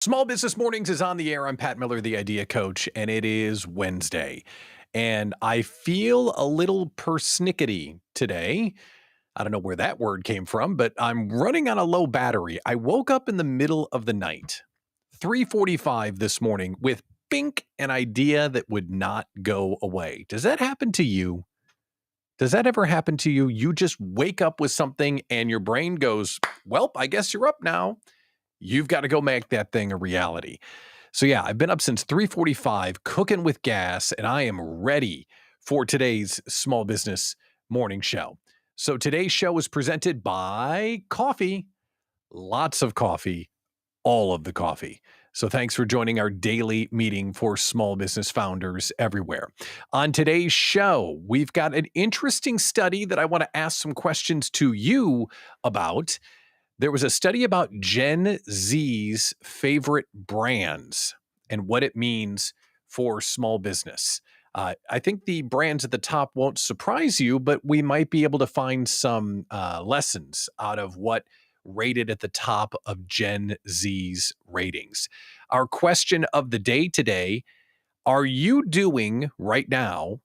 Small Business Mornings is on the air. I'm Pat Miller, the Idea Coach, and it is Wednesday. And I feel a little persnickety today. I don't know where that word came from, but I'm running on a low battery. I woke up in the middle of the night, 3:45 this morning, with an idea that would not go away. Does that happen to you? Does that ever happen to you? You just wake up with something and your brain goes, well, I guess you're up now. You've got to go make that thing a reality. So yeah, I've been up since 3:45 cooking with gas and I am ready for today's small business morning show. So today's show is presented by coffee, lots of coffee, all of the coffee. So thanks for joining our daily meeting for small business founders everywhere. On today's show, we've got an interesting study that I want to ask some questions to you about. There was a study about Gen Z's favorite brands and what it means for small business. I think the brands at the top won't surprise you, but we might be able to find some lessons out of what rated at the top of Gen Z's ratings. Our question of the day today: are you doing right now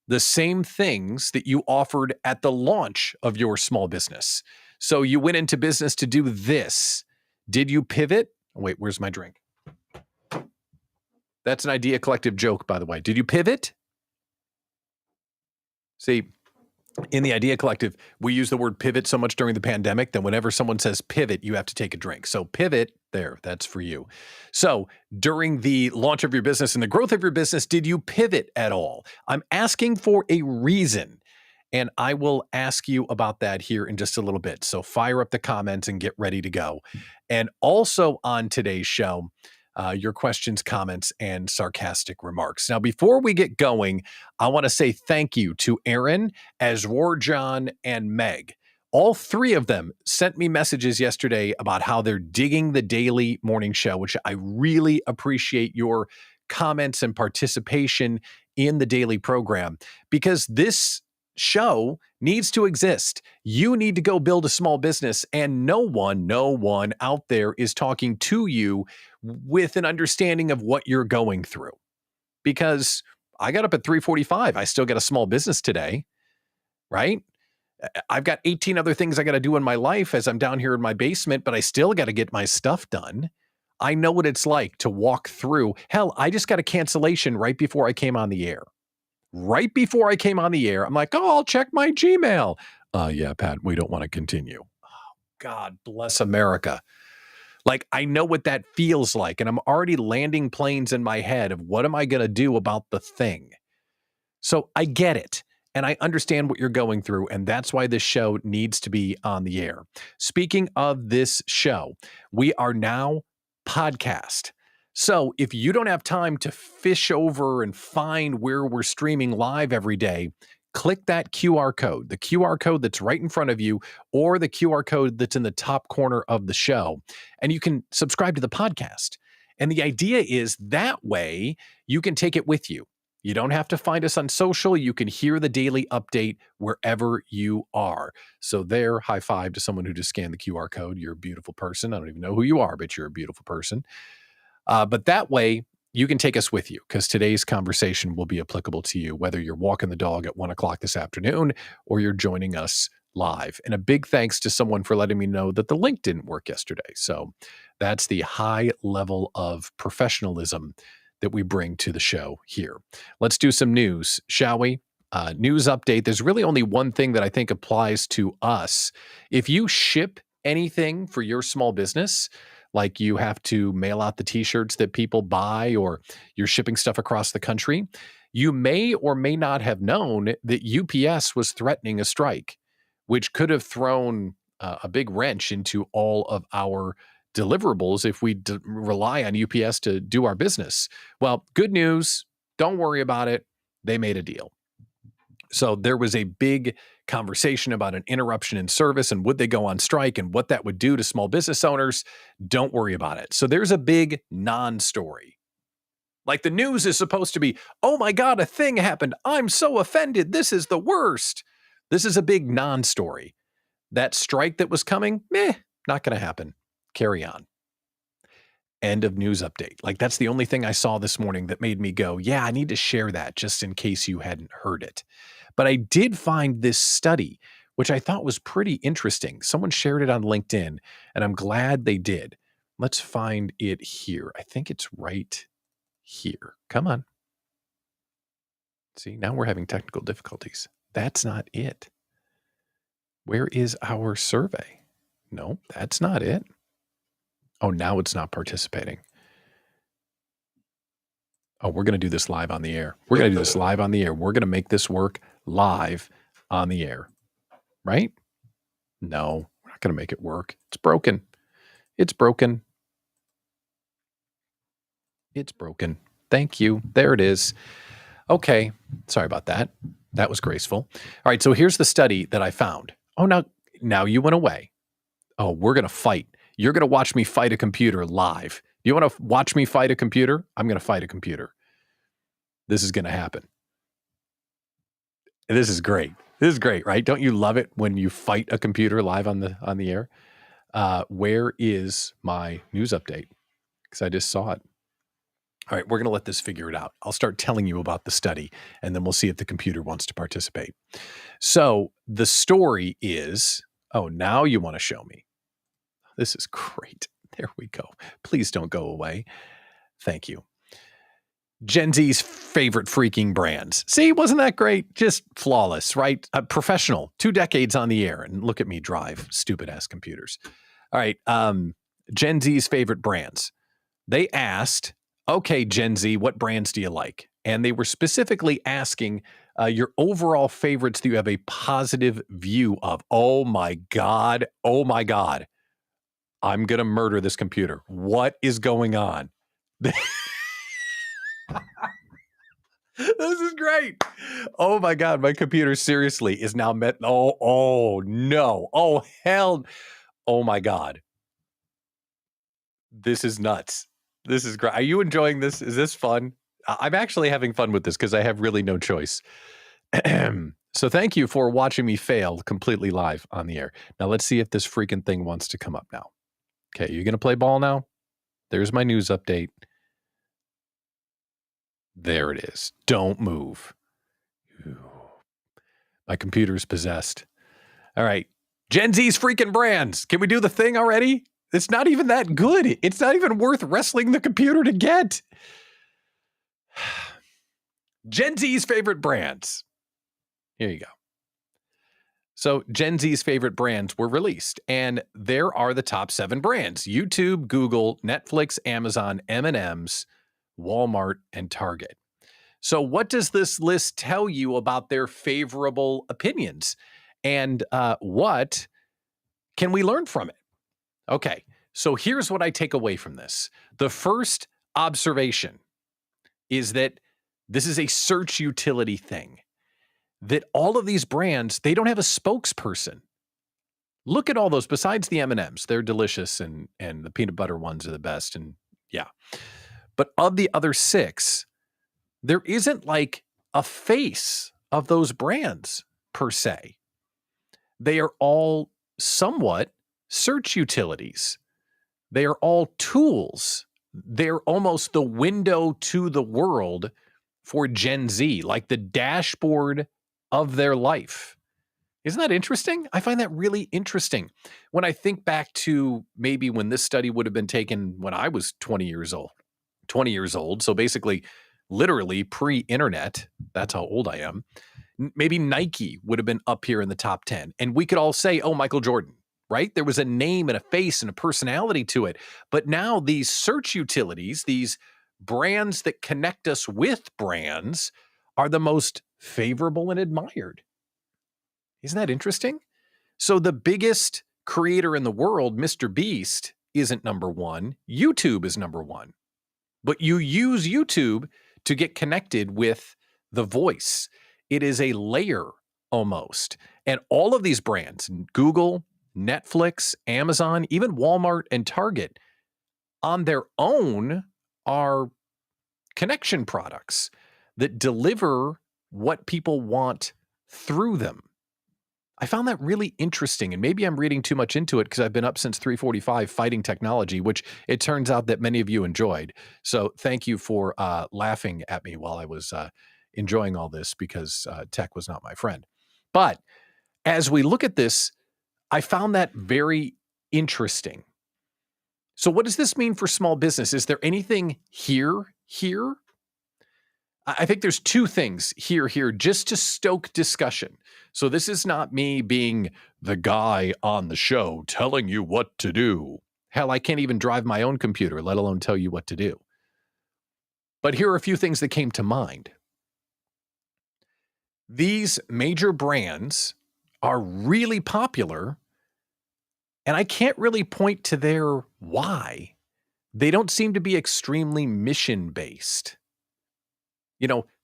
the same things that you offered at the launch of your small business? So you went into business to do this. Did you pivot? Wait, where's my drink? That's an Idea Collective joke, by the way. Did you pivot? See, in the Idea Collective, we use the word pivot so much during the pandemic that whenever someone says pivot, you have to take a drink. So pivot, there, that's for you. So during the launch of your business and the growth of your business, did you pivot at all? I'm asking for a reason. And I will ask you about that here in just a little bit. So fire up the comments and get ready to go. And also on today's show, your questions, comments, and sarcastic remarks. Now, before we get going, I want to say thank you to Aaron, Azwar John, and Meg. All three of them sent me messages yesterday about how they're digging the daily morning show, which I really appreciate your comments and participation in the daily program, because this show needs to exist. You need to go build a small business, and no one out there is talking to you with an understanding of what you're going through. Because I got up at 3:45. I still got a small business today, right? I've got 18 other things I got to do in my life as I'm down here in my basement, but I still got to get my stuff done. I know what it's like to walk through. Hell, I just got a cancellation right before I came on the air. Right before I came on the air, I'm like, oh, I'll check my Gmail. Yeah, Pat, we don't want to continue. Oh, God bless America. Like, I know what that feels like, and I'm already landing planes in my head of what am I going to do about the thing? So I get it, and I understand what you're going through, and that's why this show needs to be on the air. Speaking of this show, we are now podcast. So if you don't have time to fish over and find where we're streaming live every day, click that QR code, the QR code that's right in front of you, or the QR code that's in the top corner of the show, and you can subscribe to the podcast. And the idea is that way you can take it with you. You don't have to find us on social. You can hear the daily update wherever you are. So there, high five to someone who just scanned the QR code. You're a beautiful person. I don't even know who you are, but you're a beautiful person. But that way, you can take us with you, because today's conversation will be applicable to you, whether you're walking the dog at 1 o'clock this afternoon or you're joining us live. And a big thanks to someone for letting me know that the link didn't work yesterday. So that's the high level of professionalism that we bring to the show here. Let's do some news, shall we? News update. There's really only one thing that I think applies to us. If you ship anything for your small business, like you have to mail out the t-shirts that people buy, or you're shipping stuff across the country, you may or may not have known that UPS was threatening a strike, which could have thrown a big wrench into all of our deliverables if we rely on UPS to do our business. Well, good news. Don't worry about it. They made a deal. So there was a big conversation about an interruption in service and would they go on strike and what that would do to small business owners. Don't worry about it. So there's a big non-story. Like, the news is supposed to be, oh my God, a thing happened. I'm so offended. This is the worst. This is a big non-story. That strike that was coming, not going to happen. Carry on. End of news update. Like, that's the only thing I saw this morning that made me go, yeah, I need to share that just in case you hadn't heard it. But I did find this study, which I thought was pretty interesting. Someone shared it on LinkedIn, and I'm glad they did. Let's find it here. I think it's right here. Come on. See, now we're having technical difficulties. That's not it. Where is our survey? No, that's not it. Oh, now it's not participating. Oh, we're going to do this live on the air. We're going to do this live on the air. We're going to make this work live on the air, right? No, we're not going to make it work. It's broken. It's broken. It's broken. Thank you. There it is. Okay. Sorry about that. That was graceful. All right. So here's the study that I found. Oh, now you went away. Oh, we're going to fight. You're going to watch me fight a computer live. You want to watch me fight a computer? I'm going to fight a computer. This is going to happen. This is great. This is great, right? Don't you love it when you fight a computer live on the air? Where is my news update? Because I just saw it. All right, we're going to let this figure it out. I'll start telling you about the study, and then we'll see if the computer wants to participate. So the story is, oh, now you want to show me. This is great. There we go. Please don't go away. Thank you. Gen Z's favorite freaking brands. See, wasn't that great? Just flawless, right? Professional, 2 decades on the air. And look at me drive stupid ass computers. All right. Gen Z's favorite brands. They asked, okay, Gen Z, what brands do you like? And they were specifically asking your overall favorites that you have a positive view of. Oh my God. Oh my God. I'm going to murder this computer. What is going on? This is great. Oh my God. My computer seriously is now met. Oh no. Oh hell. Oh my God. This is nuts. This is great. Are you enjoying this? Is this fun? I'm actually having fun with this because I have really no choice. So thank you for watching me fail completely live on the air. Now let's see if this freaking thing wants to come up now. Okay, you going to play ball now? There's my news update. There it is. Don't move. Ooh. My computer's possessed. All right. Gen Z's freaking brands. Can we do the thing already? It's not even that good. It's not even worth wrestling the computer to get. Gen Z's favorite brands. Here you go. So Gen Z's favorite brands were released, and there are the top 7 brands: YouTube, Google, Netflix, Amazon, M&M's, Walmart, and Target. So what does this list tell you about their favorable opinions? And what can we learn from it? Okay, so here's what I take away from this. The first observation is that this is a search utility thing. That all of these brands, they don't have a spokesperson. Look at all those, besides the M&Ms. They're delicious, and the peanut butter ones are the best, and yeah. But of the other 6, there isn't like a face of those brands per se. They are all somewhat search utilities. They are all tools. They're almost the window to the world for Gen Z, like the dashboard of their life. Isn't that interesting? I find that really interesting. When I think back to maybe when this study would have been taken when I was 20 years old. 20 years old. So basically, literally pre-internet. That's how old I am. Maybe Nike would have been up here in the top 10. And we could all say, oh, Michael Jordan, right? There was a name and a face and a personality to it. But now these search utilities, these brands that connect us with brands, are the most favorable and admired. Isn't that interesting? So the biggest creator in the world, Mr. Beast, isn't number 1. YouTube is number 1. But you use YouTube to get connected with the voice. It is a layer almost. And all of these brands, Google, Netflix, Amazon, even Walmart and Target, on their own are connection products that deliver what people want through them. I found that really interesting, and maybe I'm reading too much into it because I've been up since 3:45 fighting technology, which it turns out that many of you enjoyed. So thank you for laughing at me while I was enjoying all this because tech was not my friend. But as we look at this, I found that very interesting. So what does this mean for small business? Is there anything here? I think there's two things here, just to stoke discussion. So this is not me being the guy on the show telling you what to do. Hell, I can't even drive my own computer, let alone tell you what to do. But here are a few things that came to mind. These major brands are really popular, and I can't really point to their why. They don't seem to be extremely mission-based.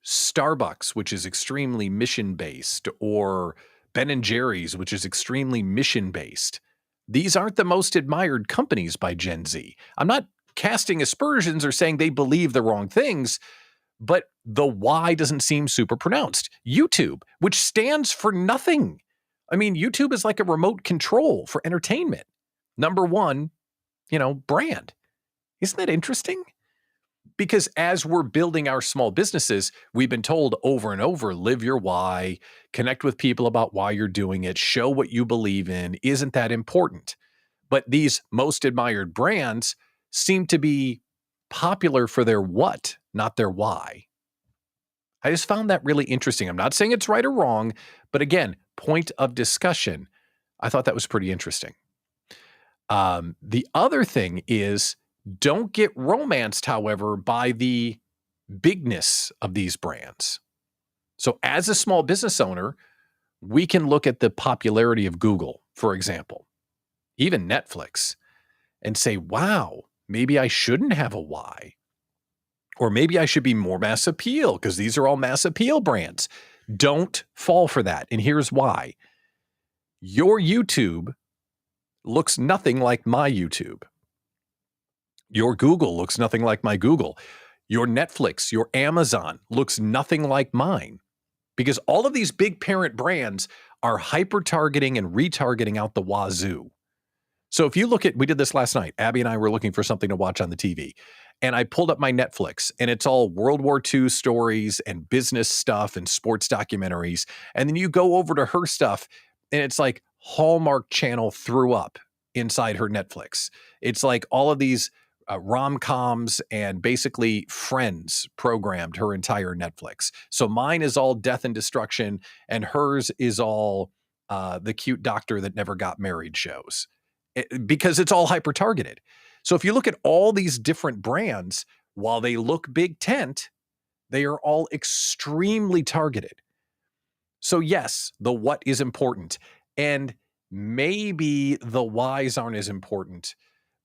Starbucks, which is extremely mission-based, or Ben and Jerry's, which is extremely mission-based. These aren't the most admired companies by Gen Z. I'm not casting aspersions or saying they believe the wrong things, but the why doesn't seem super pronounced. YouTube, which stands for nothing. I mean, YouTube is like a remote control for entertainment. Number one, brand. Isn't that interesting? Because as we're building our small businesses, we've been told over and over, live your why, connect with people about why you're doing it, show what you believe in. Isn't that important? But these most admired brands seem to be popular for their what, not their why. I just found that really interesting. I'm not saying it's right or wrong, but again, point of discussion. I thought that was pretty interesting. The other thing is, don't get romanced, however, by the bigness of these brands. So as a small business owner, we can look at the popularity of Google, for example, even Netflix, and say, wow, maybe I shouldn't have a why. Or maybe I should be more mass appeal because these are all mass appeal brands. Don't fall for that. And here's why. Your YouTube looks nothing like my YouTube. Your Google looks nothing like my Google. Your Netflix, your Amazon looks nothing like mine, because all of these big parent brands are hyper-targeting and retargeting out the wazoo. So if you look at, we did this last night, Abby and I were looking for something to watch on the TV, and I pulled up my Netflix, and it's all World War II stories and business stuff and sports documentaries. And then you go over to her stuff, and it's like Hallmark Channel threw up inside her Netflix. It's like all of these rom-coms and basically Friends programmed her entire Netflix. So mine is all death and destruction, and hers is all the cute doctor that never got married shows, because it's all hyper-targeted. So if you look at all these different brands, while they look big tent, they are all extremely targeted. So yes, the what is important, and maybe the whys aren't as important.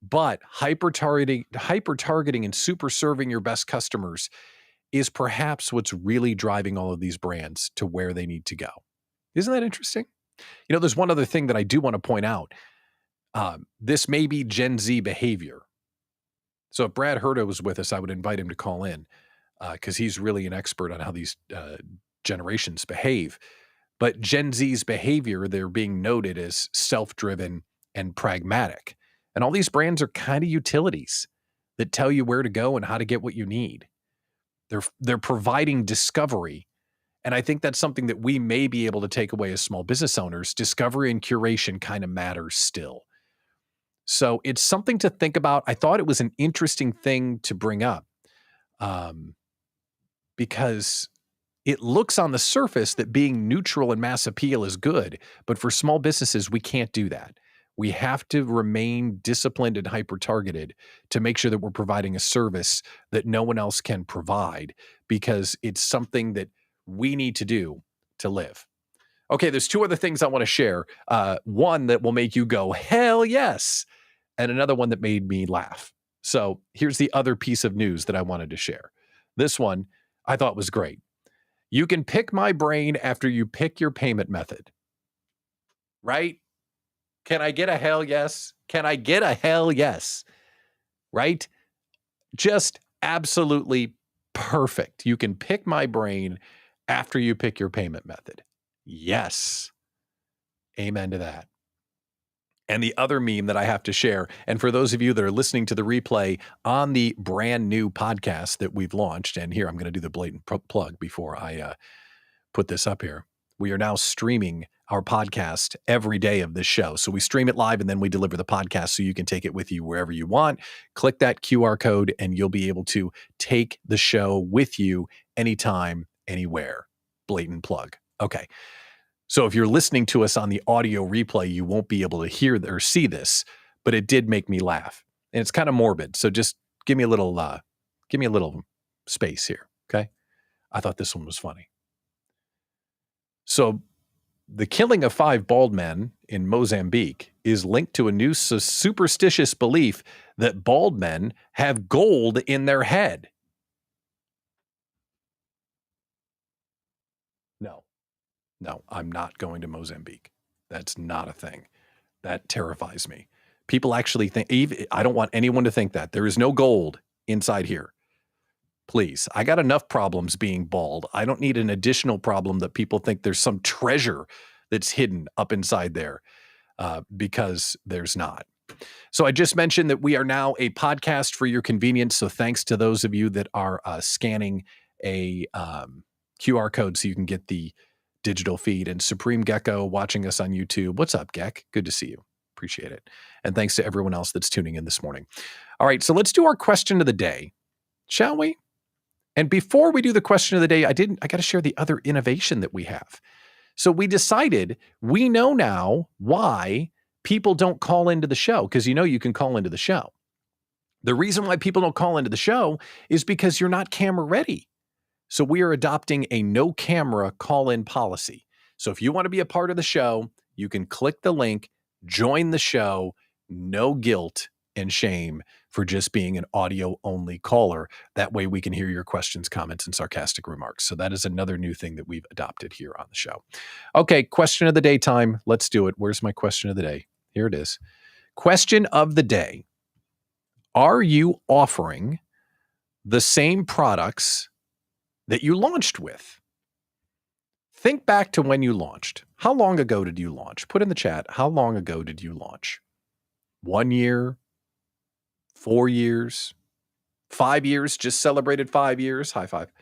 But hyper-targeting and super serving your best customers is perhaps what's really driving all of these brands to where they need to go. Isn't that interesting? There's one other thing that I do want to point out. This may be Gen Z behavior. So if Brad Herta was with us, I would invite him to call in because he's really an expert on how these generations behave. But Gen Z's behavior, they're being noted as self-driven and pragmatic. And all these brands are kind of utilities that tell you where to go and how to get what you need. They're providing discovery. And I think that's something that we may be able to take away as small business owners. Discovery and curation kind of matters still. So it's something to think about. I thought it was an interesting thing to bring up because it looks on the surface that being neutral and mass appeal is good. But for small businesses, we can't do that. We have to remain disciplined and hyper-targeted to make sure that we're providing a service that no one else can provide, because it's something that we need to do to live. Okay, there's two other things I want to share. One that will make you go, hell yes, and another one that made me laugh. So here's the other piece of news that I wanted to share. This one I thought was great. You can pick my brain after you pick your payment method. Right? Can I get a hell yes? Can I get a hell yes? Right? Just absolutely perfect. You can pick my brain after you pick your payment method. Yes. Amen to that. And the other meme that I have to share, and for those of you that are listening to the replay on the brand new podcast that we've launched, and here I'm going to do the blatant plug before I put this up here. We are now streaming our podcast every day of this show. So we stream it live and then we deliver the podcast so you can take it with you wherever you want. Click that QR code and you'll be able to take the show with you anytime, anywhere. Blatant plug. Okay. So if you're listening to us on the audio replay, you won't be able to hear or see this, but it did make me laugh. And it's kind of morbid. So just give me a little space here. Okay. I thought this one was funny. So the killing of 5 bald men in Mozambique is linked to a new superstitious belief that bald men have gold in their head. No, I'm not going to Mozambique. That's not a thing. That terrifies me. People actually think, I don't want anyone to think that. There is no gold inside here. Please, I got enough problems being bald. I don't need an additional problem that people think there's some treasure that's hidden up inside there, because there's not. So I just mentioned that we are now a podcast for your convenience. So thanks to those of you that are scanning a QR code so you can get the digital feed. And Supreme Gecko watching us on YouTube. What's up, Geck? Good to see you. Appreciate it. And thanks to everyone else that's tuning in this morning. All right, so let's do our question of the day, shall we? And before we do the question of the day, I got to share the other innovation that we have. So we decided we know now why people don't call into the show, because you can call into the show. The reason why people don't call into the show is because you're not camera ready. So we are adopting a no camera call-in policy. So if you want to be a part of the show, you can click the link, join the show, no guilt and shame for just being an audio-only caller. That way we can hear your questions, comments, and sarcastic remarks. So that is another new thing that we've adopted here on the show. Okay, question of the day time. Let's do it. Where's my question of the day? Here it is. Question of the day. Are you offering the same products that you launched with? Think back to when you launched. How long ago did you launch? Put in the chat, how long ago did you launch? 1 year? 4 years? 5 years? Just celebrated 5 years. High five.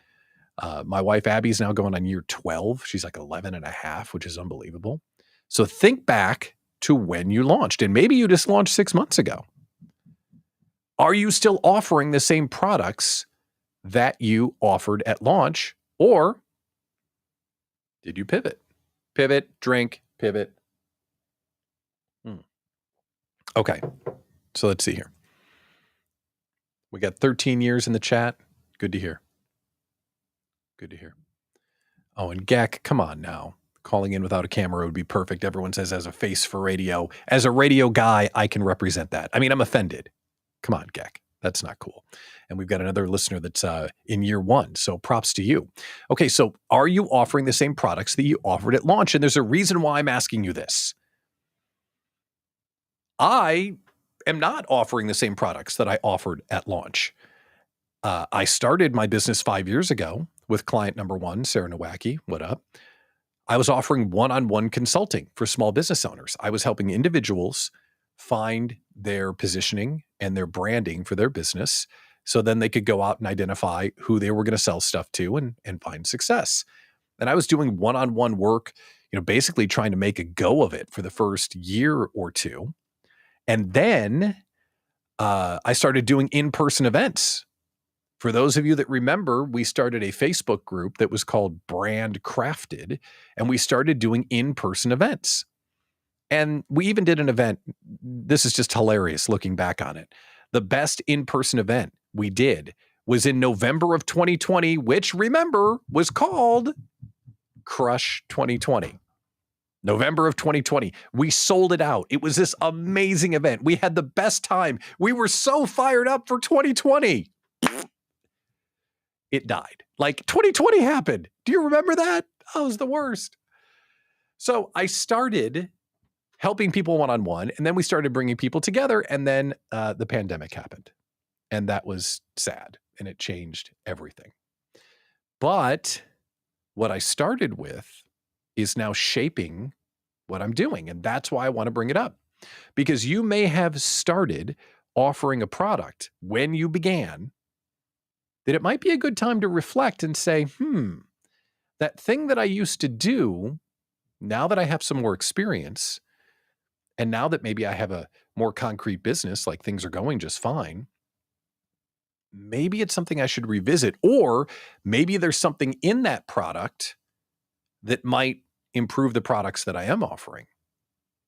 My wife Abby's now going on year 12. She's like 11 and a half, which is unbelievable. So think back to when you launched, and maybe you just launched 6 months ago. Are you still offering the same products that you offered at launch, or did you pivot? Pivot, drink, pivot. Okay, so let's see here. We got 13 years in the chat. Good to hear. Good to hear. Oh, and Gak, come on now. Calling in without a camera would be perfect. Everyone says as a face for radio. As a radio guy, I can represent that. I mean, I'm offended. Come on, Gak. That's not cool. And we've got another listener that's in year 1. So props to you. Okay, so are you offering the same products that you offered at launch? And there's a reason why I'm asking you this. I am not offering the same products that I offered at launch. I started my business 5 years ago with client number 1, Sarah Nowacki. What up? I was offering one-on-one consulting for small business owners. I was helping individuals find their positioning and their branding for their business, so then they could go out and identify who they were going to sell stuff to and find success. And I was doing one-on-one work, basically trying to make a go of it for the first year or two. And then I started doing in-person events. For those of you that remember, we started a Facebook group that was called Brand Crafted, and we started doing in-person events. And we even did an event. This is just hilarious looking back on it. The best in-person event we did was in November of 2020, which, remember, was called Crush 2020. November of 2020. We sold it out. It was this amazing event. We had the best time. We were so fired up for 2020. It died. Like 2020 happened. Do you remember that? Oh, it was the worst. So I started helping people one-on-one, and then we started bringing people together, and then the pandemic happened. And that was sad, and it changed everything. But what I started with is now shaping what I'm doing. And that's why I want to bring it up, because you may have started offering a product when you began that it might be a good time to reflect and say, that thing that I used to do, now that I have some more experience, and now that maybe I have a more concrete business, like things are going just fine, maybe it's something I should revisit. Or maybe there's something in that product that might improve the products that I am offering.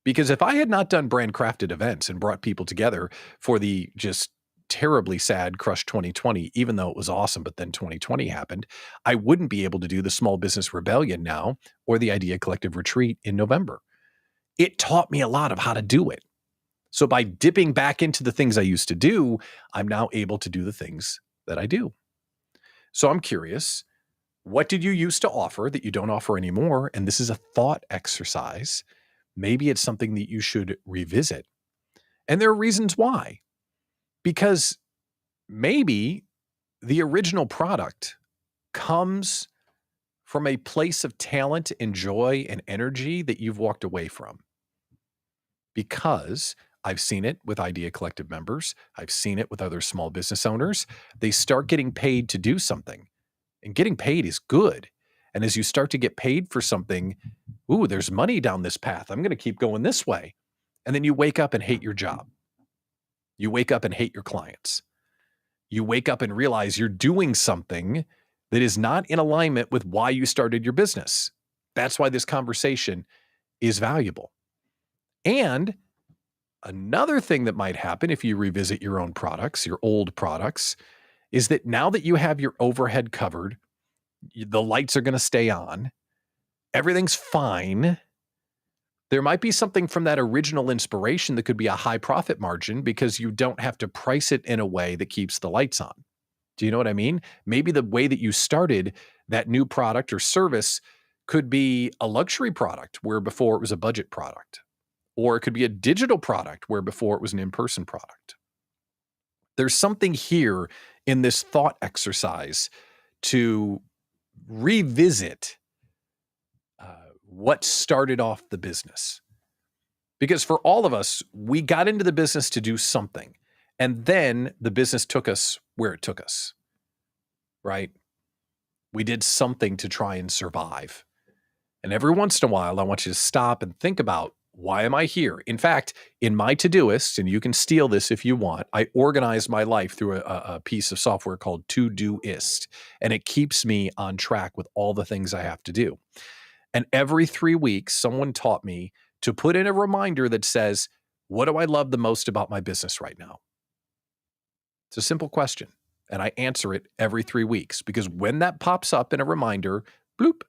Because if I had not done brand crafted events and brought people together for the just terribly sad Crush 2020, even though it was awesome, but then 2020 happened, I wouldn't be able to do the Small Business Rebellion now or the Idea Collective Retreat in November. It taught me a lot of how to do it. So by dipping back into the things I used to do, I'm now able to do the things that I do. So I'm curious, what did you used to offer that you don't offer anymore? And this is a thought exercise. Maybe it's something that you should revisit. And there are reasons why. Because maybe the original product comes from a place of talent and joy and energy that you've walked away from. Because I've seen it with Idea Collective members. I've seen it with other small business owners. They start getting paid to do something, and getting paid is good. And as you start to get paid for something, ooh, there's money down this path. I'm going to keep going this way. And then you wake up and hate your job. You wake up and hate your clients. You wake up and realize you're doing something that is not in alignment with why you started your business. That's why this conversation is valuable. And another thing that might happen if you revisit your own products, your old products, is that now that you have your overhead covered, the lights are going to stay on, everything's fine. There might be something from that original inspiration that could be a high profit margin because you don't have to price it in a way that keeps the lights on. Do you know what I mean? Maybe the way that you started that new product or service could be a luxury product where before it was a budget product. Or it could be a digital product where before it was an in-person product. There's something here in this thought exercise to revisit what started off the business. Because for all of us, we got into the business to do something, and then the business took us where it took us, right? We did something to try and survive. And every once in a while, I want you to stop and think about, why am I here? In fact, in my Todoist, and you can steal this if you want, I organize my life through a piece of software called Todoist, and it keeps me on track with all the things I have to do. And every 3 weeks, someone taught me to put in a reminder that says, what do I love the most about my business right now? It's a simple question, and I answer it every 3 weeks, because when that pops up in a reminder, bloop,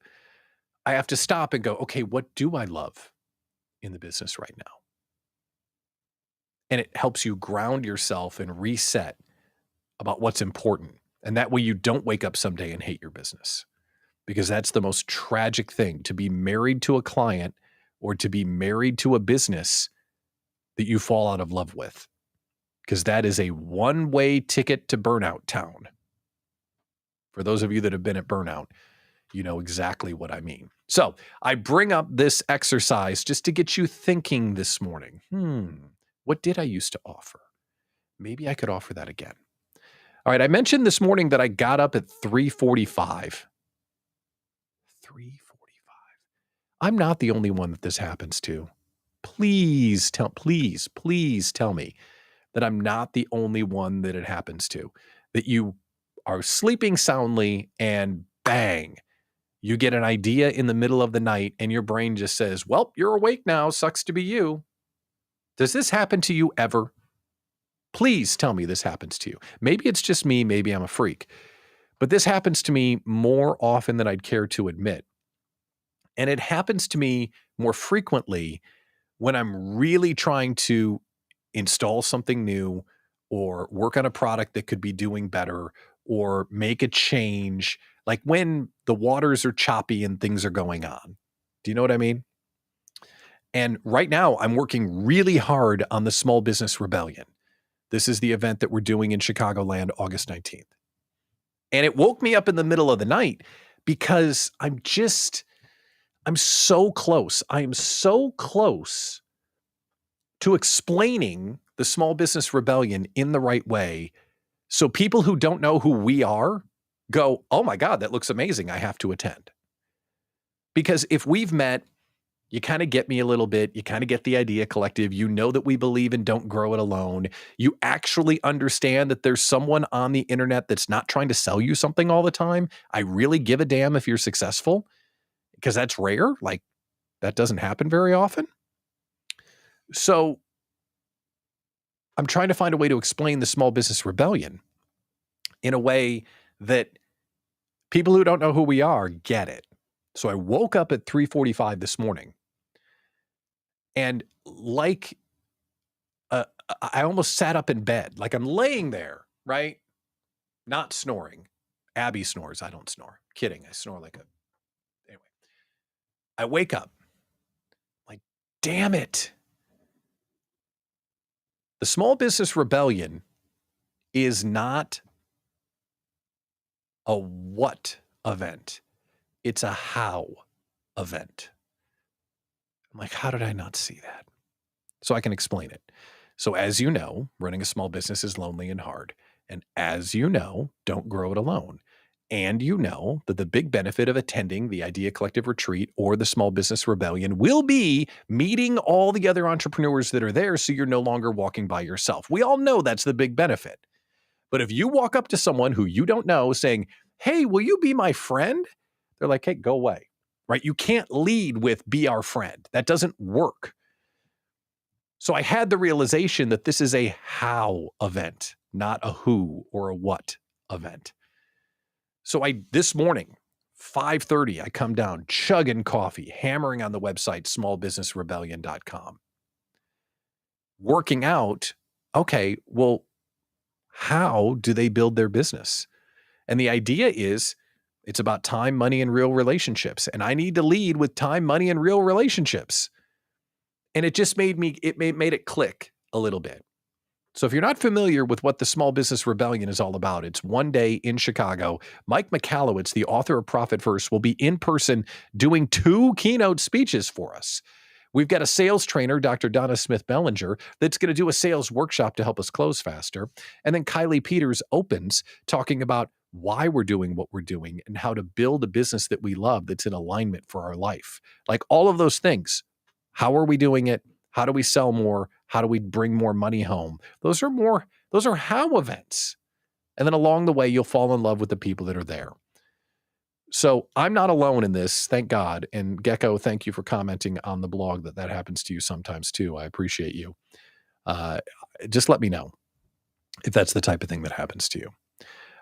I have to stop and go, okay, what do I love in the business right now? And it helps you ground yourself and reset about what's important. And that way you don't wake up someday and hate your business, because that's the most tragic thing, to be married to a client or to be married to a business that you fall out of love with, because that is a one-way ticket to burnout town. For those of you that have been at burnout, you know exactly what I mean. So I bring up this exercise just to get you thinking this morning. What did I used to offer? Maybe I could offer that again. All right, I mentioned this morning that I got up at 3:45. 3:45. I'm not the only one that this happens to. Please tell me that I'm not the only one that it happens to. That you are sleeping soundly and bang, you get an idea in the middle of the night and your brain just says, well, you're awake now. Sucks to be you. Does this happen to you ever? Please tell me this happens to you. Maybe it's just me. Maybe I'm a freak. But this happens to me more often than I'd care to admit. And it happens to me more frequently when I'm really trying to install something new or work on a product that could be doing better or make a change, like when the waters are choppy and things are going on. Do you know what I mean? And right now I'm working really hard on the Small Business Rebellion. This is the event that we're doing in Chicagoland, August 19th. And it woke me up in the middle of the night because I'm I'm so close. I am so close to explaining the small business rebellion in the right way. So people who don't know who we are go, oh my God, that looks amazing. I have to attend. Because if we've met, you kind of get me a little bit. You kind of get the idea collective. You know that we believe in don't grow it alone. You actually understand that there's someone on the internet that's not trying to sell you something all the time. I really give a damn if you're successful, because that's rare. Like, that doesn't happen very often. So I'm trying to find a way to explain the small business rebellion in a way that people who don't know who we are get it. So I woke up at 3:45 this morning, and like I almost sat up in bed. Like, I'm laying there, right? Not snoring. Abby snores. I don't snore. Kidding. I snore like a... Anyway, I wake up. Like, damn it. The small business rebellion is not a what event. It's a how event. I'm like, how did I not see that? So I can explain it. So as you know, running a small business is lonely and hard. And as you know, don't grow it alone. And you know that the big benefit of attending the Idea Collective Retreat or the Small Business Rebellion will be meeting all the other entrepreneurs that are there, so you're no longer walking by yourself. We all know that's the big benefit. But if you walk up to someone who you don't know saying, hey, will you be my friend? They're like, hey, go away, right? You can't lead with be our friend. That doesn't work. So I had the realization that this is a how event, not a who or a what event. So this morning, 5:30, I come down, chugging coffee, hammering on the website, smallbusinessrebellion.com. Working out, okay, well, how do they build their business? And the idea is it's about time, money, and real relationships. And I need to lead with time, money, and real relationships. And it just made it click a little bit. So if you're not familiar with what the Small Business Rebellion is all about, it's one day in Chicago. Mike Michalowicz, the author of Profit First, will be in person doing 2 keynote speeches for us. We've got a sales trainer, Dr. Donna Smith-Bellinger, that's going to do a sales workshop to help us close faster. And then Kylie Peters opens talking about why we're doing what we're doing and how to build a business that we love that's in alignment for our life. Like, all of those things. How are we doing it? How do we sell more? How do we bring more money home? Those are how events. And then along the way, you'll fall in love with the people that are there. So I'm not alone in this, thank God. And Gecko, thank you for commenting on the blog that happens to you sometimes too. I appreciate you. Just let me know if that's the type of thing that happens to you.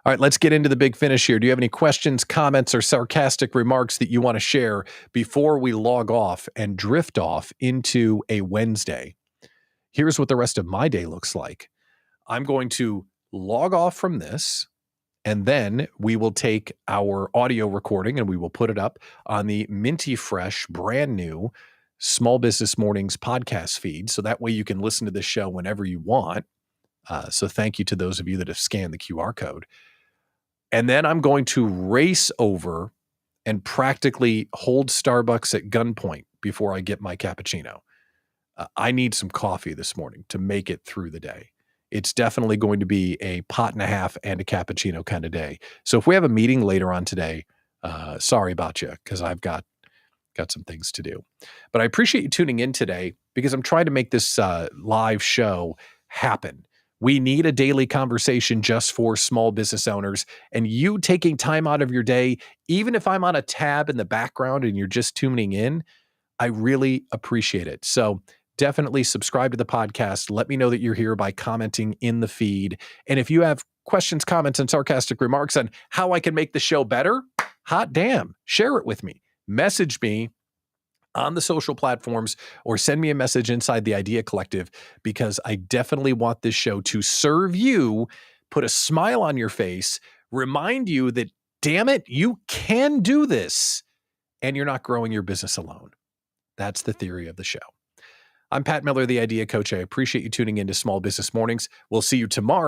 All right, let's get into the big finish here. Do you have any questions, comments, or sarcastic remarks that you want to share before we log off and drift off into a Wednesday? Here's what the rest of my day looks like. I'm going to log off from this, and then we will take our audio recording and we will put it up on the minty fresh, brand new Small Business Mornings podcast feed. So that way you can listen to this show whenever you want. So thank you to those of you that have scanned the QR code. And then I'm going to race over and practically hold Starbucks at gunpoint before I get my cappuccino. I need some coffee this morning to make it through the day. It's definitely going to be a pot and a half and a cappuccino kind of day. So if we have a meeting later on today, sorry about you, because I've got some things to do. But I appreciate you tuning in today, because I'm trying to make this live show happen. We need a daily conversation just for small business owners, and you taking time out of your day, even if I'm on a tab in the background and you're just tuning in, I really appreciate it. So definitely subscribe to the podcast. Let me know that you're here by commenting in the feed. And if you have questions, comments, and sarcastic remarks on how I can make the show better, hot damn, share it with me. Message me on the social platforms or send me a message inside the Idea Collective, because I definitely want this show to serve you, put a smile on your face, remind you that, damn it, you can do this, and you're not growing your business alone. That's the theory of the show. I'm Pat Miller, the Idea Coach. I appreciate you tuning into Small Business Mornings. We'll see you tomorrow.